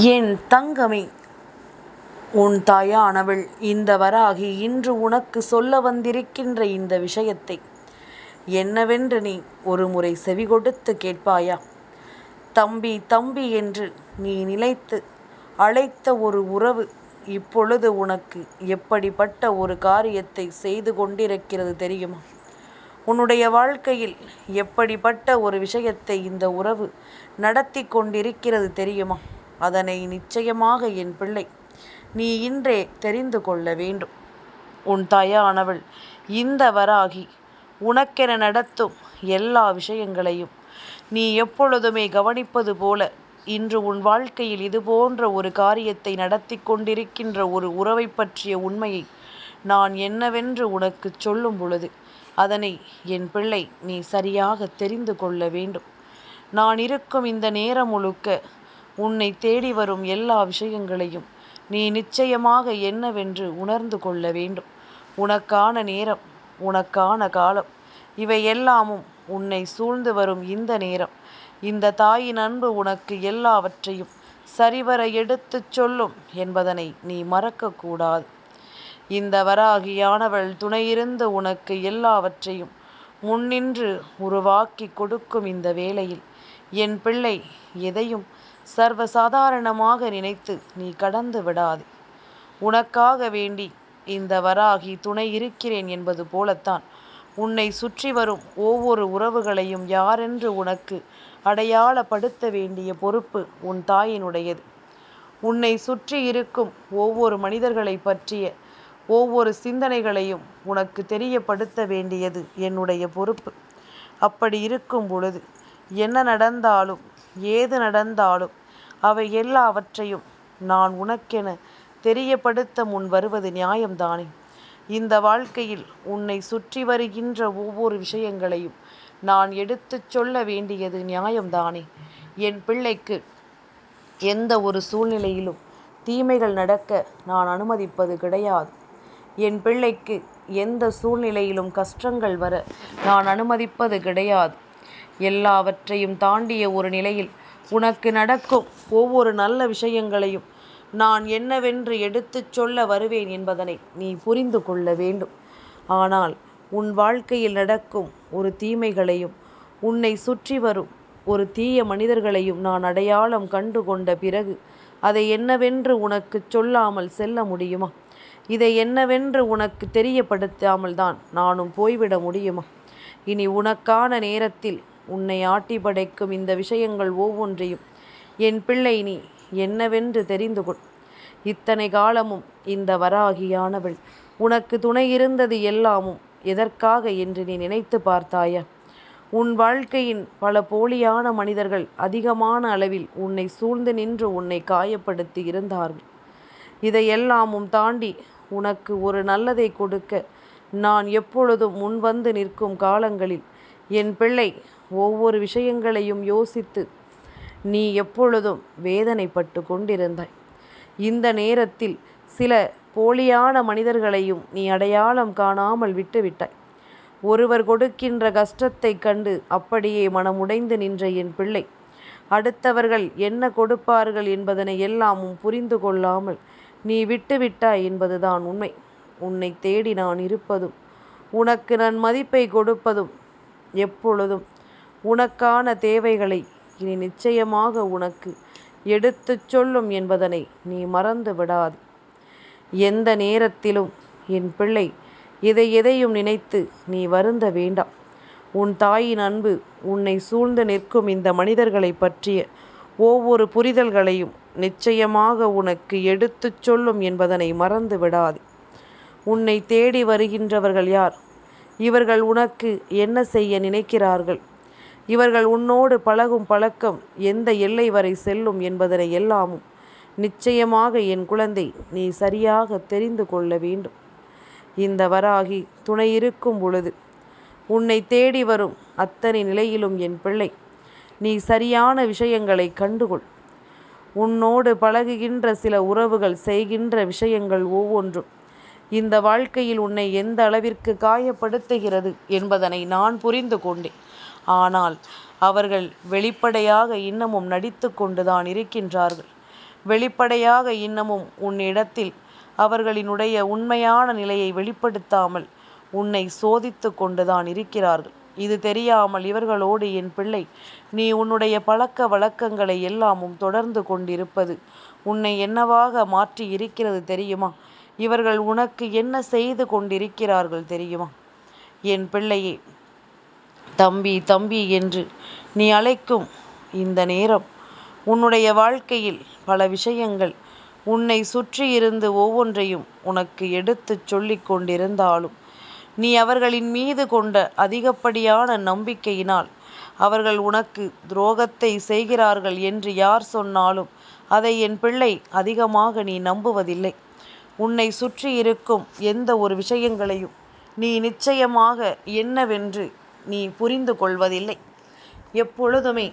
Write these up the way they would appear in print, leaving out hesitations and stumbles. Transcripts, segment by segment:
என் தங்கமே, உன் தாயானவள் இந்த வராகி இன்று உனக்கு சொல்ல வந்திருக்கின்ற இந்த விஷயத்தை என்னவென்று நீ ஒரு முறை செவி கொடுத்து கேட்பாயா? தம்பி தம்பி என்று நீ நினைத்து அழைத்த ஒரு உறவு இப்பொழுது உனக்கு எப்படிப்பட்ட ஒரு காரியத்தை செய்து கொண்டிருக்கிறது தெரியுமா? உன்னுடைய வாழ்க்கையில் எப்படிப்பட்ட ஒரு விஷயத்தை இந்த உறவு நடத்தி கொண்டிருக்கிறது தெரியுமா? அதனை நிச்சயமாக என் பிள்ளை நீ இன்றே தெரிந்து கொள்ள வேண்டும். உன் தாயானவள் இந்த வராகி உனக்கென நடத்தும் எல்லா விஷயங்களையும் நீ எப்பொழுதுமே கவனிப்பது போல இன்று உன் வாழ்க்கையில் இது போன்ற ஒரு காரியத்தை நடத்தி கொண்டிருக்கின்ற ஒரு உறவை பற்றிய உண்மையை நான் என்னவென்று உனக்கு சொல்லும் பொழுது அதனை என் பிள்ளை நீ சரியாக தெரிந்து கொள்ள வேண்டும். நான் இருக்கும் இந்த நேரம் முழுக்க உன்னை தேடி வரும் எல்லா விஷயங்களையும் நீ நிச்சயமாக என்னவென்று உணர்ந்து கொள்ள வேண்டும். உனக்கான நேரம், உனக்கான காலம், இவை எல்லாமும் உன்னை சூழ்ந்து வரும் இந்த நேரம். இந்த தாயின் அன்பு உனக்கு எல்லாவற்றையும் சரிவர எடுத்துச் சொல்லும் என்பதனை நீ மறக்கக்கூடாது. இந்த வராகியானவள் துணையிருந்து உனக்கு எல்லாவற்றையும் முன்னின்று உருவாக்கி கொடுக்கும் இந்த வேளையில் என் பிள்ளை எதையும் சர்வசாதாரணமாக நினைத்து நீ கடந்து விடாதே. உனக்காக வேண்டி இந்த வராகி துணை இருக்கிறேன் என்பது போலத்தான் உன்னை சுற்றி வரும் ஒவ்வொரு உறவுகளையும் யாரென்று உனக்கு அடையாளப்படுத்த வேண்டிய பொறுப்பு உன் தாயினுடையது. உன்னை சுற்றி இருக்கும் ஒவ்வொரு மனிதர்களை பற்றிய ஒவ்வொரு சிந்தனைகளையும் உனக்கு தெரியப்படுத்த வேண்டியது என்னுடைய பொறுப்பு. அப்படி இருக்கும் பொழுது என்ன நடந்தாலும் ஏது நடந்தாலும் அவை எல்லாவற்றையும் நான் உனக்கென தெரியப்படுத்த முன் வருவது நியாயம்தானே? இந்த வாழ்க்கையில் உன்னை சுற்றி வருகின்ற ஒவ்வொரு விஷயங்களையும் நான் எடுத்துச் சொல்ல வேண்டியது நியாயம்தானே? என் பிள்ளைக்கு எந்த ஒரு சூழ்நிலையிலும் தீமைகள் நடக்க நான் அனுமதிப்பது கிடையாது. என் பிள்ளைக்கு எந்த சூழ்நிலையிலும் கஷ்டங்கள் வர நான் அனுமதிப்பது கிடையாது. எல்லாவற்றையும் தாண்டிய ஒரு நிலையில் உனக்கு நடக்கும் ஒவ்வொரு நல்ல விஷயங்களையும் நான் என்னவென்று எடுத்துச் சொல்ல வருவேன் என்பதனை நீ புரிந்து கொள்ள வேண்டும். ஆனால் உன் வாழ்க்கையில் நடக்கும் ஒரு தீமைகளையும் உன்னை சுற்றி வரும் ஒரு தீய மனிதர்களையும் நான் அடையாளம் கண்டு கொண்ட பிறகு அதை என்னவென்று உனக்கு சொல்லாமல் செல்ல முடியுமா? இதை என்னவென்று உனக்கு தெரியப்படுத்தாமல் தான் நானும் போய்விட முடியுமா? இனி உனக்கான நேரத்தில் உன்னை ஆட்டி படைக்கும் இந்த விஷயங்கள் ஒவ்வொன்றையும் என் பிள்ளை நீ என்னவென்று தெரிந்து கொள். இத்தனை காலமும் இந்த வராகியானவள் உனக்கு துணை இருந்தது எல்லாமும் எதற்காக என்று நீ நினைத்து பார்த்தாயா? உன் வாழ்க்கையின் பல போலியான மனிதர்கள் அதிகமான அளவில் உன்னை சூழ்ந்து நின்று உன்னை காயப்படுத்தி இருந்தார்கள். இதையெல்லாமும் தாண்டி உனக்கு ஒரு நல்லதை கொடுக்க நான் எப்பொழுதும் முன்வந்து நிற்கும் காலங்களில் என் பிள்ளை ஒவ்வொரு விஷயங்களையும் யோசித்து நீ எப்பொழுதும் வேதனைப்பட்டு கொண்டிருந்தாய். இந்த நேரத்தில் சில போலியான மனிதர்களையும் நீ அடையாளம் காணாமல் விட்டுவிட்டாய். ஒருவர் கொடுக்கின்ற கஷ்டத்தை கண்டு அப்படியே மனமுடைந்து நின்ற என் பிள்ளை அடுத்தவர்கள் என்ன கொடுப்பார்கள் என்பதனை எல்லாமும் புரிந்து கொள்ளாமல் நீ விட்டுவிட்டாய் என்பதுதான் உண்மை. உன்னை தேடி நான் இருப்பதும் உனக்கு நான் மதிப்பை கொடுப்பதும் எப்பொழுதும் உனக்கான தேவைகளை இனி நிச்சயமாக உனக்கு எடுத்துச் சொல்லும் என்பதனை நீ மறந்து விடாது. எந்த நேரத்திலும் என் பிள்ளை எதையும் நினைத்து நீ வருந்த வேண்டாம். உன் தாயின் அன்பு உன்னை சூழ்ந்து நிற்கும் இந்த மனிதர்களை பற்றிய ஒவ்வொரு புரிதல்களையும் நிச்சயமாக உனக்கு எடுத்துச் சொல்லும் என்பதனை மறந்து விடாது. உன்னை தேடி வருகின்றவர்கள் யார்? இவர்கள் உனக்கு என்ன செய்ய நினைக்கிறார்கள்? இவர்கள் உன்னோடு பழகும் பழக்கம் எந்த எல்லை வரை செல்லும் என்பதனை எல்லாமும் நிச்சயமாக என் குழந்தை நீ சரியாக தெரிந்து கொள்ள வேண்டும். இந்த வராகி துணை இருக்கும் பொழுது உன்னை தேடி வரும் அத்தனை நிலையிலும் என் பிள்ளை நீ சரியான விஷயங்களை கண்டுகொள். உன்னோடு பழகுகின்ற சில உறவுகள் செய்கின்ற விஷயங்கள் ஒவ்வொன்றும் இந்த வாழ்க்கையில் உன்னை எந்த அளவிற்கு காயப்படுத்துகிறது என்பதனை நான் புரிந்து கொண்டேன். ஆனால் அவர்கள் வெளிப்படையாக இன்னமும் நடித்து கொண்டுதான் இருக்கின்றார்கள். வெளிப்படையாக இன்னமும் உன்னிடத்தில் அவர்களினுடைய உண்மையான நிலையை வெளிப்படுத்தாமல் உன்னை சோதித்து கொண்டுதான் இருக்கிறார்கள். இது தெரியாமல் இவர்களோடு என் பிள்ளை நீ உன்னுடைய பழக்க வழக்கங்களை எல்லாமும் தொடர்ந்து கொண்டிருப்பது உன்னை என்னவாக மாற்றி இருக்கிறது தெரியுமா? இவர்கள் உனக்கு என்ன செய்து கொண்டிருக்கிறார்கள் தெரியுமா? என் பிள்ளையே, தம்பி தம்பி என்று நீ அழைக்கும் இந்த நேரம் உன்னுடைய வாழ்க்கையில் பல விஷயங்கள் உன்னை சுற்றி இருந்து ஒவ்வொன்றையும் உனக்கு எடுத்துச் சொல்லிக் கொண்டிருந்தாலும் நீ அவர்களின் மீது கொண்ட அதிகப்படியான நம்பிக்கையினால் அவர்கள் உனக்கு துரோகத்தை செய்கிறார்கள் என்று யார் சொன்னாலும் அதை என் பிள்ளை அதிகமாக நீ நம்புவதில்லை. உன்னை சுற்றி இருக்கும் எந்த ஒரு விஷயங்களையும் நீ நிச்சயமாக என்னவென்று நீ புரிந்து கொள்வதில்லை. எப்பொழுதுமே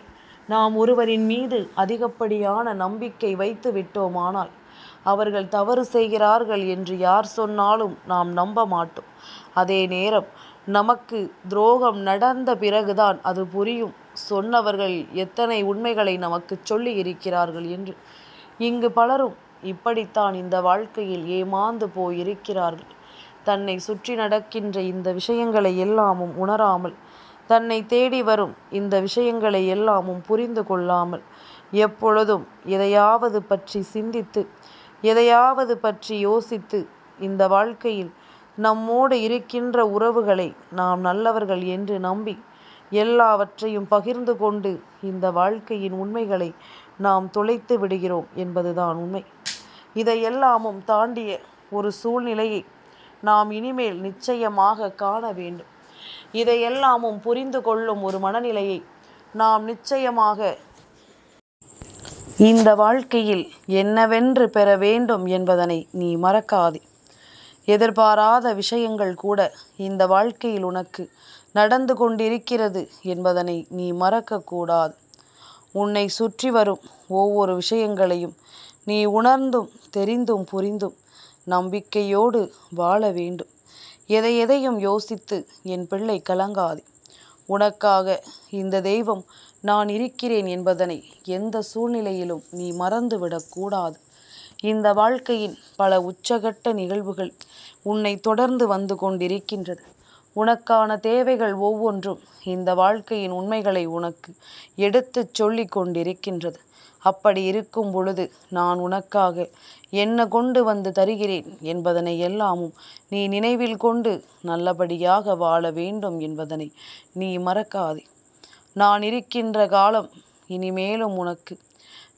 நாம் ஒருவரின் மீது அதிகப்படியான நம்பிக்கை வைத்து விட்டோமானால் அவர்கள் தவறு செய்கிறார்கள் என்று யார் சொன்னாலும் நாம் நம்ப மாட்டோம். அதே நேரம் நமக்கு துரோகம் நடந்த பிறகுதான் அது புரியும், சொன்னவர்கள் எத்தனை உண்மைகளை நமக்கு சொல்லி இருக்கிறார்கள் என்று. இங்கு பலரும் இப்படித்தான் இந்த வாழ்க்கையில் ஏமாந்து போயிருக்கிறார்கள். தன்னை சுற்றி நடக்கின்ற இந்த விஷயங்களை எல்லாமும் உணராமல், தன்னை தேடி வரும் இந்த விஷயங்களை எல்லாமும் புரிந்து கொள்ளாமல், எப்பொழுதும் எதையாவது பற்றி சிந்தித்து எதையாவது பற்றி யோசித்து இந்த வாழ்க்கையில் நம்மோடு இருக்கின்ற உறவுகளை நாம் நல்லவர்கள் என்று நம்பி எல்லாவற்றையும் பகிர்ந்து கொண்டு இந்த வாழ்க்கையின் உண்மைகளை நாம் தொலைத்து விடுகிறோம் என்பதுதான் உண்மை. இதையெல்லாமும் தாண்டிய ஒரு சூழ்நிலையை நாம் இனிமேல் நிச்சயமாக காண வேண்டும். இதையெல்லாமும் புரிந்து கொள்ளும் ஒரு மனநிலையை நாம் நிச்சயமாக இந்த வாழ்க்கையில் என்னவென்று பெற வேண்டும் என்பதனை நீ மறக்காதே. எதிர்பாராத விஷயங்கள் கூட இந்த வாழ்க்கையில் உனக்கு நடந்து கொண்டிருக்கிறது என்பதனை நீ மறக்கக்கூடாது. உன்னை சுற்றி வரும் ஒவ்வொரு விஷயங்களையும் நீ உணர்ந்தும் தெரிந்தும் புரிந்தும் நம்பிக்கையோடு வாழ வேண்டும். எதையும் யோசித்து என் பிள்ளை கலங்காதே. உனக்காக இந்த தெய்வம் நான் இருக்கிறேன் என்பதனை எந்த சூழ்நிலையிலும் நீ மறந்துவிடக்கூடாது. இந்த வாழ்க்கையின் பல உச்சகட்ட நிகழ்வுகள் உன்னை தொடர்ந்து வந்து கொண்டிருக்கின்றது. உனக்கான தேவைகள் ஒவ்வொன்றும் இந்த வாழ்க்கையின் உண்மைகளை உனக்கு எடுத்துச் சொல்லி கொண்டிருக்கின்றது. அப்படி இருக்கும் பொழுது நான் உனக்காக என்ன கொண்டு வந்து தருகிறேன் என்பதனை எல்லாமும் நீ நினைவில் கொண்டு நல்லபடியாக வாழ வேண்டும் என்பதனை நீ மறக்காதே. நான் இருக்கின்ற காலம் இனிமேலும் உனக்கு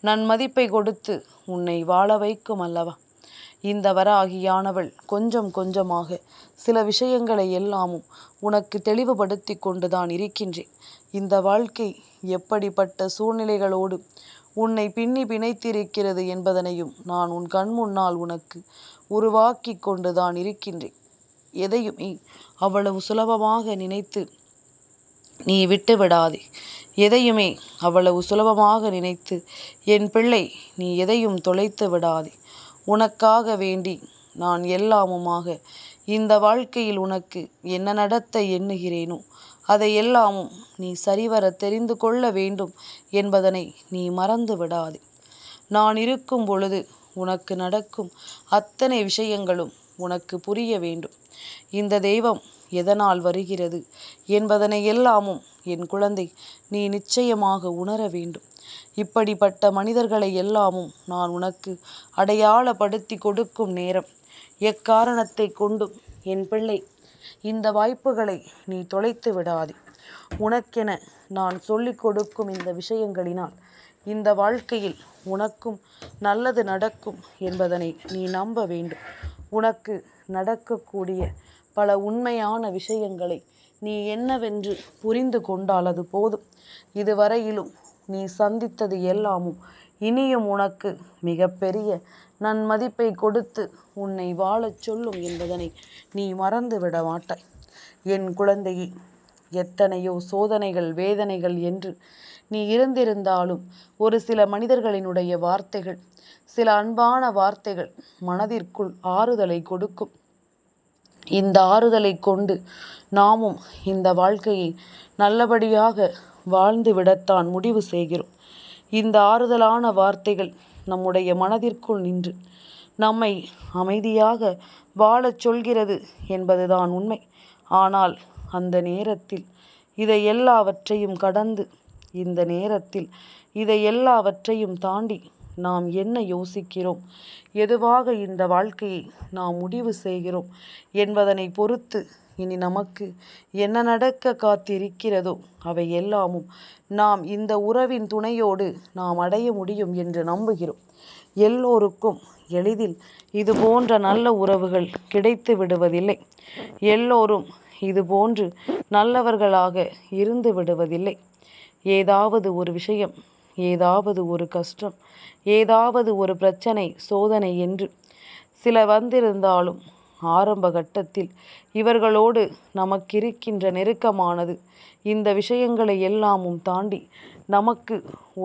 நன்மதிப்பை கொடுத்து உன்னை வாழ வைக்கும் அல்லவா? இந்த வராகியானவள் கொஞ்சம் கொஞ்சமாக சில விஷயங்களை எல்லாமும் உனக்கு தெளிவுபடுத்தி கொண்டுதான் இருக்கின்றேன். இந்த வாழ்க்கை எப்படிப்பட்ட சூழ்நிலைகளோடு உன்னை பின்னி பிணைத்திருக்கிறது என்பதனையும் நான் உன் கண் முன்னால் உனக்கு உருவாக்கி கொண்டுதான் இருக்கின்றேன். எதையுமே அவ்வளவு சுலபமாக நினைத்து நீ விட்டு விடாதே. எதையுமே அவ்வளவு சுலபமாக நினைத்து என் பிள்ளை நீ எதையும் தொலைத்து விடாதே. உனக்காக வேண்டி நான் எல்லாமுமாக இந்த வாழ்க்கையில் உனக்கு என்ன நடத்த எண்ணுகிறேனோ அதை எல்லாமும் நீ சரிவர தெரிந்து கொள்ள வேண்டும் என்பதனை நீ மறந்து விடாதே. நான் இருக்கும் பொழுது உனக்கு நடக்கும் அத்தனை விஷயங்களும் உனக்கு புரிய வேண்டும். இந்த தெய்வம் எதனால் வருகிறது என்பதனை எல்லாமும் என் குழந்தை நீ நிச்சயமாக உணர வேண்டும். இப்படிப்பட்ட மனிதர்களை எல்லாமும் நான் உனக்கு அடையாளப்படுத்தி கொடுக்கும் நேரம் எக்காரணத்தை கொண்டும் என் பிள்ளை இந்த வாய்ப்புகளை நீ தொலைத்து விடாதே. உனக்கென நான் சொல்லிக் கொடுக்கும் இந்த விஷயங்களினால் இந்த வாழ்க்கையில் உனக்கும் நல்லது நடக்கும் என்பதனை நீ நம்ப வேண்டும். உனக்கு நடக்கக்கூடிய பல உண்மையான விஷயங்களை நீ என்னவென்று புரிந்து கொண்டால் அது போதும். இதுவரையிலும் நீ சந்தித்தது எல்லாமும் இனியும் உனக்கு மிகப்பெரிய நன்மதிப்பை கொடுத்து உன்னை வாழச் சொல்லும் என்பதனை நீ மறந்து விட மாட்டாய். என் குழந்தையே, எத்தனையோ சோதனைகள் வேதனைகள் என்று நீ இருந்திருந்தாலும் ஒரு சில மனிதர்களினுடைய வார்த்தைகள், சில அன்பான வார்த்தைகள் மனதிற்குள் ஆறுதலை கொடுக்கும். இந்த ஆறுதலை கொண்டு நாமும் இந்த வாழ்க்கையை நல்லபடியாக வாழ்ந்து விடத்தான் முடிவு செய்கிறோம். இந்த ஆறுதலான வார்த்தைகள் நம்முடைய மனதிற்குள் நின்று நம்மை அமைதியாக வாழச் சொல்கிறது என்பதுதான் உண்மை. ஆனால் அந்த நேரத்தில் இதை எல்லாவற்றையும் கடந்து, இந்த நேரத்தில் இதை எல்லாவற்றையும் தாண்டி நாம் என்ன யோசிக்கிறோம், எதுவாக இந்த வாழ்க்கையை நாம் முடிவு செய்கிறோம் என்பதனை பொறுத்து இனி நமக்கு என்ன நடக்க காத்திருக்கிறதோ அவை எல்லாமும் நாம் இந்த உறவின் துணையோடு நாம் அடைய முடியும் என்று நம்புகிறோம். எல்லோருக்கும் எளிதில் இது போன்ற நல்ல உறவுகள் கிடைத்து விடுவதில்லை. எல்லோரும் இது போன்று நல்லவர்களாக இருந்து விடுவதில்லை. ஏதாவது ஒரு விஷயம், ஏதாவது ஒரு கஷ்டம், ஏதாவது ஒரு பிரச்சனை, சோதனை என்று சில வந்திருந்தாலும் ஆரம்ப கட்டத்தில் இவர்களோடு நமக்கிருக்கின்ற நெருக்கமானது இந்த விஷயங்களை எல்லாமும் தாண்டி நமக்கு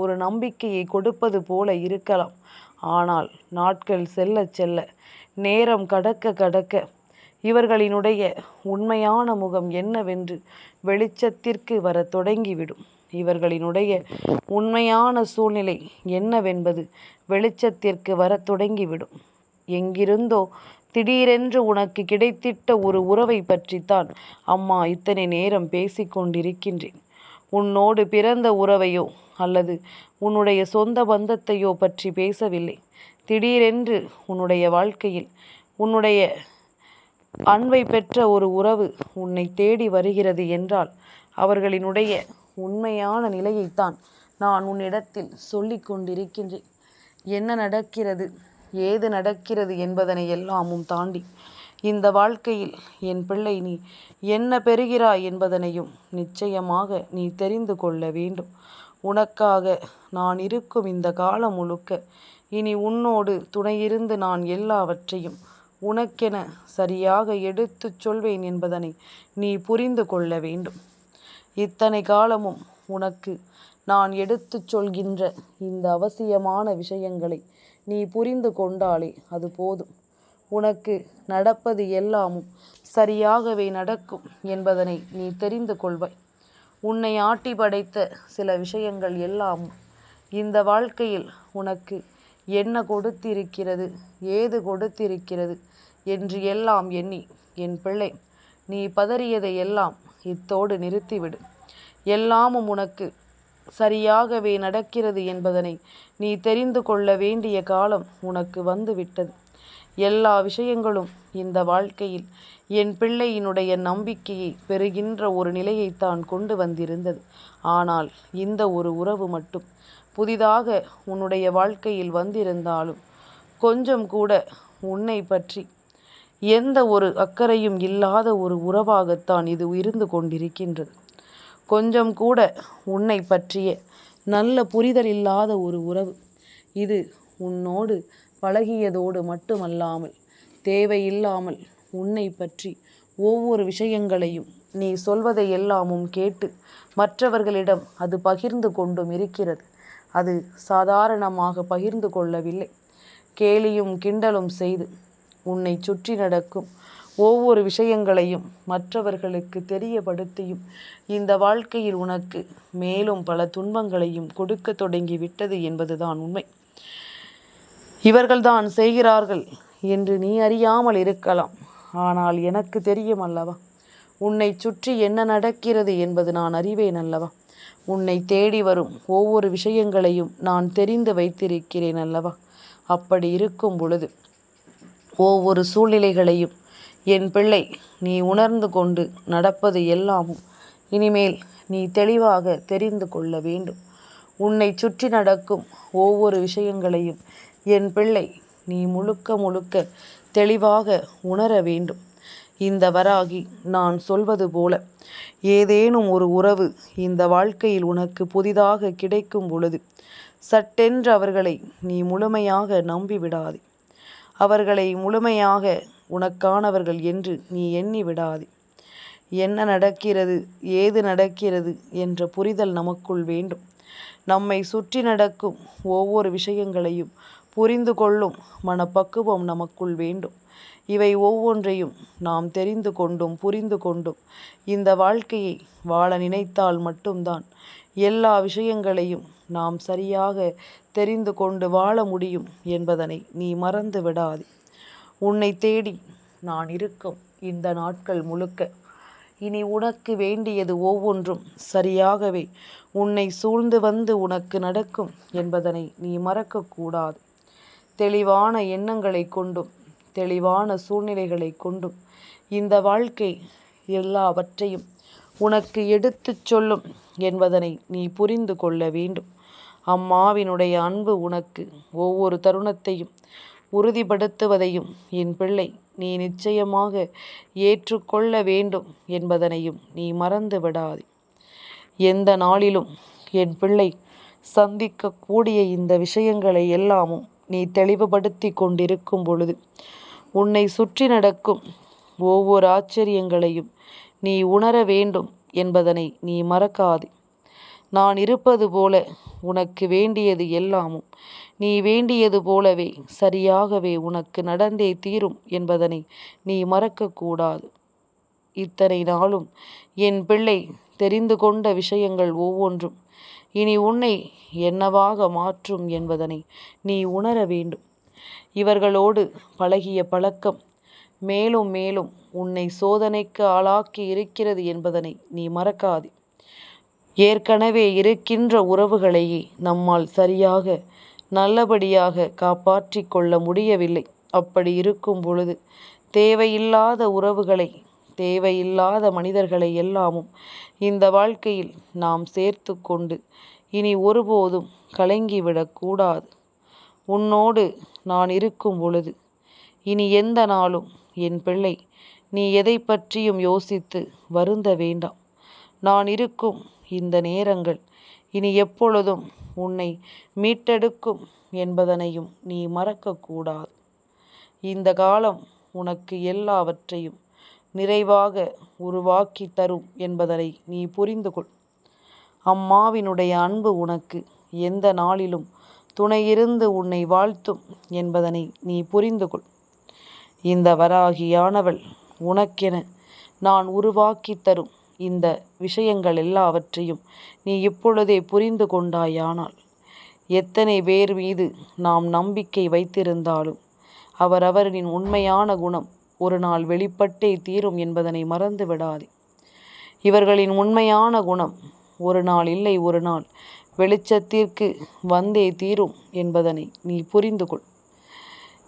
ஒரு நம்பிக்கையை கொடுப்பது போல இருக்கலாம். ஆனால் நாட்கள் செல்ல செல்ல, நேரம் கடக்க கடக்க இவர்களினுடைய உண்மையான முகம் என்னவென்று வெளிச்சத்திற்கு வர தொடங்கிவிடும். இவர்களினுடைய உண்மையான சூழ்நிலை என்னவென்பது வெளிச்சத்திற்கு வர தொடங்கிவிடும். எங்கிருந்தோ திடீரென்று உனக்கு கிடைத்திட்ட ஒரு உறவை பற்றித்தான் அம்மா இத்தனை நேரம் பேசிக்கொண்டிருக்கின்றேன். உன்னோடு பிறந்த உறவையோ அல்லது உன்னுடைய சொந்த பந்தத்தையோ பற்றி பேசவில்லை. திடீரென்று உன்னுடைய வாழ்க்கையில் உன்னுடைய அன்பை பெற்ற ஒரு உறவு உன்னை தேடி வருகிறது என்றால் அவர்களினுடைய உண்மையான நிலையைத்தான் நான் உன்னிடத்தில் சொல்லி கொண்டிருக்கின்றேன். என்ன நடக்கிறது, ஏது நடக்கிறது என்பதனை எல்லாமும் தாண்டி இந்த வாழ்க்கையில் என் பிள்ளை நீ என்ன பெறுகிறாய் என்பதனையும் நிச்சயமாக நீ தெரிந்து கொள்ள வேண்டும். உனக்காக நான் இருக்கும் இந்த காலம் முழுக்க இனி உன்னோடு துணையிருந்து நான் எல்லாவற்றையும் உனக்கென சரியாக எடுத்துச் சொல்வேன் என்பதனை நீ புரிந்து கொள்ள வேண்டும். இத்தனை காலமும் உனக்கு நான் எடுத்துச் சொல்கின்ற இந்த அவசியமான விஷயங்களை நீ புரிந்து கொண்டாலே அது போதும். உனக்கு நடப்பது எல்லாமும் சரியாகவே நடக்கும் என்பதனை நீ தெரிந்து கொள்வாய். உன்னை ஆட்டி படைத்த சில விஷயங்கள் எல்லாமும் இந்த வாழ்க்கையில் உனக்கு என்ன கொடுத்திருக்கிறது, ஏது கொடுத்திருக்கிறது என்று எல்லாம் எண்ணி என் பிள்ளை நீ பதறியதை எல்லாம் இத்தோடு நிறுத்திவிடு. எல்லாமும் உனக்கு சரியாகவே நடக்கிறது என்பதனை நீ தெரிந்து கொள்ள வேண்டிய காலம் உனக்கு வந்துவிட்டது. எல்லா விஷயங்களும் இந்த வாழ்க்கையில் என் பிள்ளையினுடைய நம்பிக்கையை பெறுகின்ற ஒரு நிலையைத்தான் கொண்டு வந்திருந்தது. ஆனால் இந்த ஒரு உறவு மட்டும் புதிதாக உன்னுடைய வாழ்க்கையில் வந்திருந்தாலும் கொஞ்சம் கூட உன்னை பற்றி எந்த ஒரு அக்கறையும் இல்லாத ஒரு உறவாகத்தான் இது இருந்து கொண்டிருக்கின்றது. கொஞ்சம் கூட உன்னை பற்றிய நல்ல புரிதல் இல்லாத ஒரு உறவு இது. உன்னோடு பழகியதோடு மட்டுமல்லாமல் தேவையில்லாமல் உன்னை பற்றி ஒவ்வொரு விஷயங்களையும் நீ சொல்வதை எல்லாமும் கேட்டு மற்றவர்களிடம் அது பகிர்ந்து கொண்டும் இருக்கிறது. அது சாதாரணமாக பகிர்ந்து கொள்ளவில்லை. கேலியும் கிண்டலும் செய்து உன்னை சுற்றி நடக்கும் ஒவ்வொரு விஷயங்களையும் மற்றவர்களுக்கு தெரியப்படுத்தியும் இந்த வாழ்க்கையில் உனக்கு மேலும் பல துன்பங்களையும் கொடுக்க தொடங்கிவிட்டது என்பதுதான் உண்மை. இவர்கள்தான் செய்கிறார்கள் என்று நீ அறியாமல் இருக்கலாம். ஆனால் எனக்கு தெரியும் அல்லவா, உன்னை சுற்றி என்ன நடக்கிறது என்பது நான் அறிவேன் அல்லவா. உன்னை தேடி வரும் ஒவ்வொரு விஷயங்களையும் நான் தெரிந்து வைத்திருக்கிறேன் அல்லவா. அப்படி இருக்கும் பொழுது ஒவ்வொரு சூழ்நிலைகளையும் என் பிள்ளை நீ உணர்ந்து கொண்டு நடப்பது எல்லாமும் இனிமேல் நீ தெளிவாக தெரிந்து கொள்ள வேண்டும். உன்னை சுற்றி நடக்கும் ஒவ்வொரு விஷயங்களையும் என் பிள்ளை நீ முழுக்க முழுக்க தெளிவாக உணர வேண்டும். இந்த வராகி நான் சொல்வது போல ஏதேனும் ஒரு உறவு இந்த வாழ்க்கையில் உனக்கு புதிதாக கிடைக்கும் பொழுது சட்டென்று அவர்களை நீ முழுமையாக நம்பிவிடாதே. அவர்களை முழுமையாக உனக்கானவர்கள் என்று நீ எண்ணி விடாதே. என்ன நடக்கிறது, ஏது நடக்கிறது என்ற புரிதல் நமக்குள் வேண்டும். நம்மை சுற்றி நடக்கும் ஒவ்வொரு விஷயங்களையும் புரிந்து கொள்ளும் மனப்பக்குவம் நமக்குள் வேண்டும். இவை ஒவ்வொன்றையும் நாம் தெரிந்து கொண்டும் புரிந்து கொண்டும் இந்த வாழ்க்கையை வாழ நினைத்தால் மட்டும்தான் எல்லா விஷயங்களையும் நாம் சரியாக தெரிந்து கொண்டு வாழ முடியும் என்பதனை நீ மறந்து விடாதே. உன்னை தேடி நான் இருக்கும் இந்த நாட்கள் முழுக்க இனி உனக்கு வேண்டியது ஒவ்வொன்றும் சரியாகவே உன்னை சூழ்ந்து வந்து உனக்கு நடக்கும் என்பதனை நீ மறக்கக்கூடாது. தெளிவான எண்ணங்களை கொண்டும் தெளிவான சூழ்நிலைகளை கொண்டும் இந்த வாழ்க்கை எல்லாவற்றையும் உனக்கு எடுத்துச் சொல்லும் என்பதனை நீ புரிந்து கொள்ள வேண்டும். அம்மாவினுடைய அன்பு உனக்கு ஒவ்வொரு தருணத்தையும் உறுதிப்படுத்துவதையும் என் பிள்ளை நீ நிச்சயமாக ஏற்றுக்கொள்ள வேண்டும் என்பதனையும் நீ மறந்து விடாதே. எந்த நாளிலும் என் பிள்ளை சந்திக்கக்கூடிய இந்த விஷயங்களை எல்லாமும் நீ தெளிவுபடுத்தி கொண்டிருக்கும் பொழுது உன்னை சுற்றி நடக்கும் ஒவ்வொரு ஆச்சரியங்களையும் நீ உணர வேண்டும் என்பதனை நீ மறக்காதே. நான் இருப்பது போல உனக்கு வேண்டியது எல்லாமும் நீ வேண்டியது போலவே சரியாகவே உனக்கு நடந்தே தீரும் என்பதனை நீ மறக்கக்கூடாது. இத்தனை நாளும் என் பிள்ளை தெரிந்து கொண்ட விஷயங்கள் ஒவ்வொன்றும் இனி உன்னை என்னவாக மாற்றும் என்பதனை நீ உணர வேண்டும். இவர்களோடு பழகிய பழக்கம் மேலும் மேலும் உன்னை சோதனைக்கு ஆளாக்கி இருக்கிறது என்பதனை நீ மறக்காதே. ஏற்கனவே இருக்கின்ற உறவுகளையே நம்மால் சரியாக நல்லபடியாக காப்பாற்றி கொள்ள முடியவில்லை. அப்படி இருக்கும் பொழுது தேவையில்லாத உறவுகளை தேவையில்லாத மனிதர்களை எல்லாமும் இந்த வாழ்க்கையில் நாம் சேர்த்து கொண்டு இனி ஒருபோதும் கலங்கிவிடக்கூடாது. உன்னோடு நான் இருக்கும் பொழுது இனி எந்த நாளும் என் பிள்ளை நீ எதை பற்றியும் யோசித்து வருந்த வேண்டாம். நான் இருக்கும் இந்த நேரங்கள் இனி எப்பொழுதும் உன்னை மீட்டெடுக்கும் என்பதனையும் நீ மறக்கக்கூடாது. இந்த காலம் உனக்கு எல்லாவற்றையும் நிறைவாக உருவாக்கி தரும் என்பதனை நீ புரிந்து கொள். அம்மாவினுடைய அன்பு உனக்கு எந்த நாளிலும் துணையிருந்து உன்னை வாழ்த்தும் என்பதனை நீ புரிந்து கொள். இந்த வராகியானவள் உனக்கென நான் உருவாக்கி தரும் இந்த விஷயங்கள் எல்லாவற்றையும் நீ இப்பொழுதே புரிந்து கொண்டாயானால் எத்தனை பேர் மீது நாம் நம்பிக்கை வைத்திருந்தாலும் அவரவரின் உண்மையான குணம் ஒரு நாள் வெளிப்பட்டே தீரும் என்பதனை மறந்து விடாதே. இவர்களின் உண்மையான குணம் ஒரு நாள் இல்லை ஒரு நாள் வெளிச்சத்திற்கு வந்தே தீரும் என்பதனை நீ புரிந்து கொள்.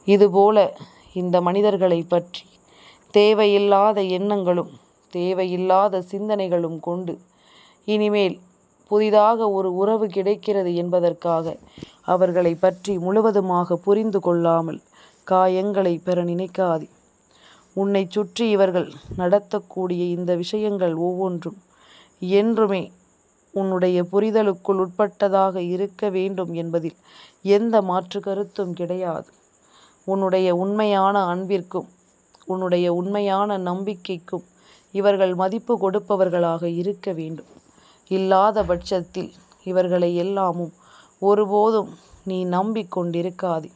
இதுபோல இந்த மனிதர்களை பற்றி தேவையில்லாத எண்ணங்களும் தேவையில்லாத சிந்தனைகளும் கொண்டு இனிமேல் புதிதாக ஒரு உறவு கிடைக்கிறது என்பதற்காக அவர்களை பற்றி முழுவதுமாக புரிந்து கொள்ளாமல் காயங்களை பெற நினைக்காதே. உன்னை சுற்றி இவர்கள் நடத்தக்கூடிய இந்த விஷயங்கள் ஒவ்வொன்றும் என்றுமே உன்னுடைய புரிதலுக்குள் உட்பட்டதாக இருக்க வேண்டும் என்பதில் எந்த மாற்று கருத்தும் கிடையாது. உன்னுடைய உண்மையான அன்பிற்கும் உன்னுடைய உண்மையான நம்பிக்கைக்கும் இவர்கள் மதிப்பு கொடுப்பவர்களாக இருக்க வேண்டும். இல்லாத பட்சத்தில் இவர்களை எல்லாமும் ஒருபோதும் நீ நம்பிக்கொண்டிருக்காதே.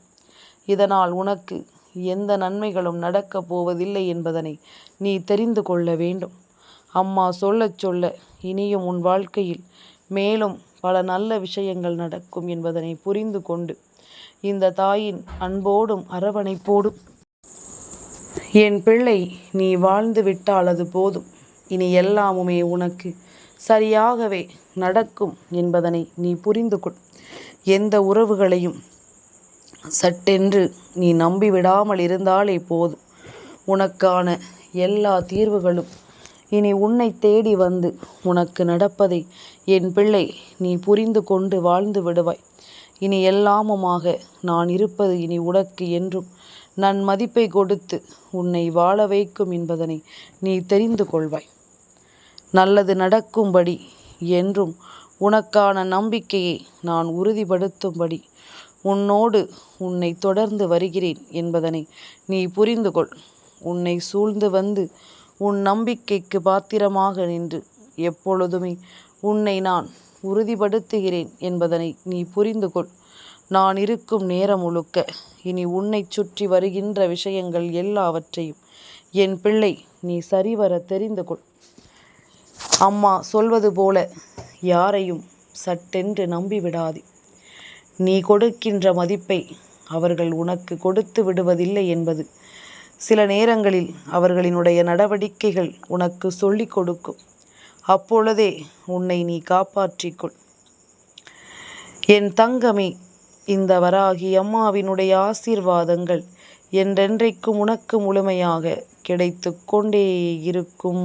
இதனால் உனக்கு எந்த நன்மைகளும் நடக்கப் போவதில்லை என்பதனை நீ தெரிந்து கொள்ள வேண்டும். அம்மா சொல்லச் சொல்ல இனியும் உன் வாழ்க்கையில் மேலும் பல நல்ல விஷயங்கள் நடக்கும் என்பதனை புரிந்து கொண்டு இந்த தாயின் அன்போடும் அரவணைப்போடும் என் பிள்ளை நீ வாழ்ந்து விட்டால் அது போதும். இனி எல்லாமுமே உனக்கு சரியாகவே நடக்கும் என்பதனை நீ புரிந்து கொள். எந்த உறவுகளையும் சட்டென்று நீ நம்பிவிடாமல் இருந்தாலே போதும். உனக்கான எல்லா தீர்வுகளும் இனி உன்னை தேடி வந்து உனக்கு நடப்பதை என் பிள்ளை நீ புரிந்து கொண்டு வாழ்ந்து விடுவாய். இனி எல்லாமுமாக நான் இருப்பது இனி உனக்கு என்றும் நன்மதிப்பை கொடுத்து உன்னை வாழ வைக்கும் என்பதனை நீ தெரிந்து கொள்வாய். நல்லது நடக்கும்படி என்றும் உனக்கான நம்பிக்கையை நான் உறுதிப்படுத்தும்படி உன்னோடு உன்னை தொடர்ந்து வருகிறேன் என்பதனை நீ புரிந்து கொள். உன்னை சூழ்ந்து வந்து உன் நம்பிக்கைக்கு பாத்திரமாக நின்று எப்பொழுதுமே உன்னை நான் உறுதிப்படுத்துகிறேன் என்பதனை நீ புரிந்து கொள். நான் இருக்கும் நேரம் முழுக்க இனி உன்னை சுற்றி வருகின்ற விஷயங்கள் எல்லாவற்றையும் என் பிள்ளை நீ சரிவர தெரிந்து கொள். அம்மா சொல்வது போல யாரையும் சட்டென்று நம்பிவிடாதே. நீ கொடுக்கின்ற மதிப்பை அவர்கள் உனக்கு கொடுத்து விடுவதில்லை என்பது சில நேரங்களில் அவர்களினுடைய நடவடிக்கைகள் உனக்கு சொல்லிக் கொடுக்கும். அப்பொழுதே உன்னை நீ காப்பாற்றிக்கொள். என் தங்கமே, இந்த வராகி அம்மாவினுடைய ஆசீர்வாதங்கள் என்றென்றைக்கும் உனக்கு முழுமையாக கிடைத்து கொண்டே இருக்கும்.